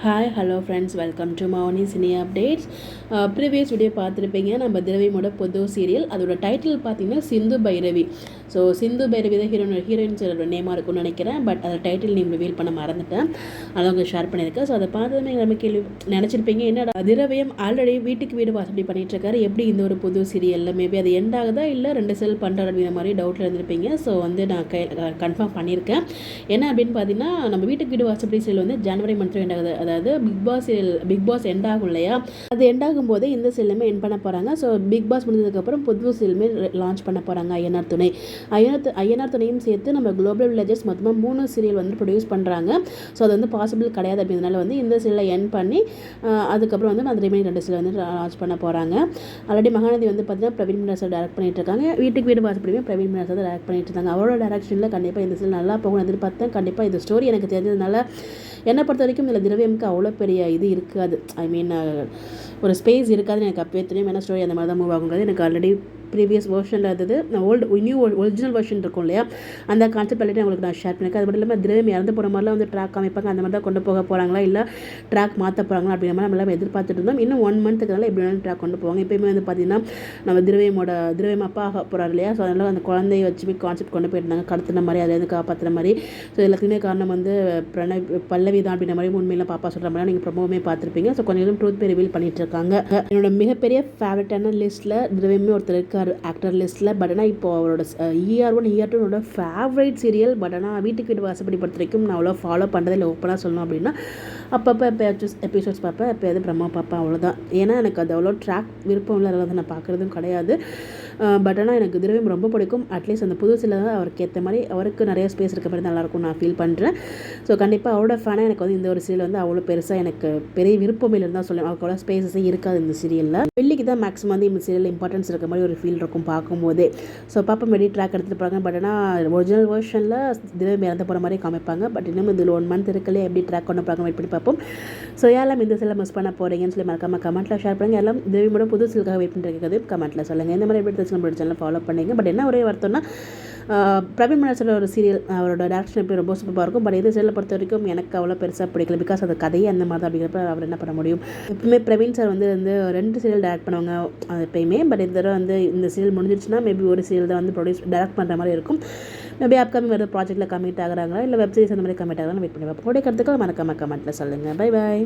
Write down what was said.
Hi hello friends, welcome to Mouni cine updates. Previous video பார்த்துருப்பீங்க. நம்ம திரவியமோட புது சீரியல், அதோட டைட்டில் பார்த்தீங்கன்னா சிந்து பைரவி. ஸோ சிந்து பைரவி தான் ஹீரோயின்ஸோட நேமாக இருக்கும்னு நினைக்கிறேன். பட் அந்த டைட்டில் நீங்கள் ரிவீல் பண்ண மறந்துட்டேன், அதை உங்களுக்கு ஷேர் பண்ணியிருக்கேன். ஸோ அதை பார்த்ததுமே நம்ம கேள்வி நினச்சிருப்பீங்க, என்னடா திரவியம் ஆல்ரெடி வீட்டுக்கு வீடு வாசப்படி பண்ணிகிட்ருக்காரு, எப்படி இந்த ஒரு புது சீரியலில் மேபி அது எண்ட் ஆகுதா இல்லை 2 செல் பண்ணுறாரு அப்படிங்கிற மாதிரி டவுட்டில் இருந்திருப்பீங்க. ஸோ நான் கன்ஃபார்ம் பண்ணியிருக்கேன். என்ன அப்படின்னு பார்த்தீங்கன்னா, நம்ம வீட்டுக்கு வீடு வாசப்படி சீரியல் ஜனவரி மந்த் எண்ட் ஆகுது. அதாவது பிக் பாஸ் எண்ட் ஆகும் இல்லையா, அது எண்ட் ஆகும் போது இந்த சீரியலுமே எண்ட் பண்ண போகிறாங்க. ஸோ பிக் பாஸ் முடிஞ்சதுக்கப்புறம் புது சீரியலுமே லான்ச் பண்ண போகிறாங்க. ஐயனார் துணையும் சேர்த்து நம்ம குளோபல் வில்லேஜஸ் மொத்தமாக 3 சீரியல் ப்ரொடியூஸ் பண்ணுறாங்க. ஸோ அது பாசிபிள் கிடையாது அப்படின்றதுனால இந்த சீரியலை எண்ட் பண்ணி அதுக்கப்புறம் அந்த ரிமைனிங் 2 சீரியல் லான்ச் பண்ண போகிறாங்க. ஆல்ரெடி மகாநதி பார்த்தீங்கன்னா பிரவீன் மினாசர் டேரக்ட் பண்ணிட்டு இருக்காங்க. வீட்டுக்கு வீடு வாசப்படியுமே பிரவீன் மினாசர் தான் டேரக்ட் பண்ணிட்டு இருக்காங்க. அவரோட டேரக்ஷனில் கண்டிப்பாக இந்த சீரியல் நல்லா போகணும் எதிர்பார்த்தேன். கண்டிப்பாக இந்த ஸ்டோரி எனக்கு தெரிஞ்சதுனால என்னை பொறுத்த வரைக்கும் இதில் திரவியமுக்கு அவ்வளோ பெரிய இது இருக்காது, ஒரு ஸ்பேஸ் இருக்காதுன்னு எனக்கு அப்பவே தெரியும். ஏன்னா ஸ்டோரி அந்த மாதிரி தான் மூவ் ஆகுங்கிறது எனக்கு ஆல்ரெடி ப்ரீவியஸ் வெர்ஷனில் இருந்தது. ஒரிஜினல் வெர்ஷன் இருக்கும் இல்லையா, அந்த கான்செப்ட் ஆல்ரெடி உங்களுக்கு நான் ஷேர் பண்ணியிருக்கேன். அது மட்டும் இல்லாமல் திரவியம் இறந்து போகிற மாதிரிலாம் ட்ராக் காமிப்பாங்க. அந்த மாதிரி தான் கொண்டு போக போகிறாங்களா இல்லை ட்ராக் மாற்ற போகிறாங்களா அப்படிங்கிற மாதிரி நம்மளாம் எதிர்பார்த்துட்டு இருந்தோம். இன்னும் 1 மந்த்துக்குனால எப்படி வேணாலும் ட்ராக் கொண்டு போவாங்க. எப்பயுமே பார்த்தீங்கன்னா நம்ம திரவியம் அப்பா ஆக போகிறார் இல்லையா, ஸோ அதனால் அந்த குழந்தைய வச்சு கான்செப்ட் கொண்டு போயிருந்தாங்க, கடத்துன மாதிரி அதை காப்பாற்றுற மாதிரி. ஸோ எல்லாத்துக்குமே காரணம் பல்லவி தான் அப்படின்ற மாதிரி உண்மையிலாம் பாப்பா சொல்கிற மாதிரி நீங்கள் ப்ரொமோவுமே பார்த்துருப்பீங்க. ஸோ கொஞ்சம் ட்ரூத் பே ரிவீல் பண்ணிட்டு இருக்காங்க. என்னோட மிகப்பெரிய ஃபேவரட்டான லிஸ்ட்டில் திரவியமே ஒருத்தர் இருக்கார் ஆக்டர் லிஸ்ட்டில். பட் ஆனால் இப்போ அவரோட ER1 ER2 favourite serial. But ஆனால் வீட்டுக்கு வீடு வாசப்படி பொறுத்த வரைக்கும் நான் அவ்வளோ ஃபாலோ பண்ணுறதை இல்லை. ஓப்பனாக சொல்லணும் அப்படின்னா அப்பப்போ எபிசோட்ஸ் பார்ப்பேன், எப்போயாவது ப்ரமோ பார்ப்பேன், அவ்வளோதான். ஏன்னா எனக்கு அது அவ்வளோ ட்ராக் விருப்பம் இல்லை, அதெல்லாம் நான் பார்க்குறதும் கிடையாது. பட் ஆனால் எனக்கு திரவியம் ரொம்ப பிடிக்கும். அட்லீஸ்ட் அந்த புதுசில் அவருக்கு ஏற்ற மாதிரி அவருக்கு நிறைய ஸ்பேஸ் இருக்க மாதிரி நல்லாயிருக்கும் நான் ஃபீல் பண்ணுறேன். ஸோ கண்டிப்பாக அவரோட ஃபேனாக எனக்கு இந்த ஒரு சீரியல் அவ்வளோ பெருசாக எனக்கு பெரிய விருப்பம் இல்லைன்னு தான் சொல்லுவேன். அவருக்கு அவ்வளோ ஸ்பேஸஸே இருக்காது இந்த சீரியலில். வெள்ளிக்கு தான் மேக்ஸிமம் இந்த சீரியல் இம்பார்ட்டன்ஸ் இருக்க மாதிரி ஒரு ஃபீல் இருக்கும் பார்க்கும்போதே. ஸோ பாப்பா மெடி ட்ராக் எடுத்துகிட்டு போகிறாங்க. பட் ஆனால் ஒரிஜினல் வெர்ஷனில் திரவியம் இறந்து போகிற மாதிரி காமிப்பாங்க. பட் இன்னும் இதில் 1 மந்த் இருக்கலையே, எப்படி ட்ராக் கொண்டு போகிறாங்க வெயிட் பண்ணி பார்ப்போம். ஸோ யாரெல்லாம் இந்த சீரியல் மிஸ் பண்ண போகிறீங்கன்னு சொல்லி மறக்காம கமெண்ட்டில் ஷேர் பண்ணுங்கள். எல்லாம் திரவியமோட புது சீரியலுக்காக வெயிட் பண்ணுறது கமெண்ட்டில் சொல்லுங்கள். இந்த மாதிரி எப்படி நம்மளோட சேனல் ஃபாலோ பண்ணிங்க. பட் என்ன ஒரே வருத்தம்னா பிரவீன் மினாசரோட ஒரு சீரியல் அவரோட டேரக்ஷன் எப்படி ரொம்ப சூப்பராக இருக்கும். பட் இந்த சீரியலை பொறுத்த வரைக்கும் எனக்கு அவ்வளோ பெருசாக பிடிக்கல. பிகாஸ் அது கதையே அந்த மாதிரி தான். அப்படிங்கிறப்ப அவர் என்ன பண்ண முடியும். எப்பவுமே பிரவீன் சார் 2 சீரியல் டேரக்ட் பண்ணுவாங்க எப்பயுமே. பட் இந்த தடவை இந்த சீரியல் முடிஞ்சிருச்சுன்னா மேபி ஒரு சீரியல் தான் டேரக்ட் பண்ணுற மாதிரி இருக்கும். மேபி அப்கமிங் வேறு ப்ராஜெக்ட்டில் கமிட் ஆகிறாங்களா இல்லை வெப் சீரிஸ் அந்த மாதிரி கமிட் ஆகிறாங்க வெயிட் பண்ணி பார்ப்போம். உங்களுடைய கருத்துக்கள் மறக்காம கமெண்ட்டில் சொல்லுங்கள். Bye bye.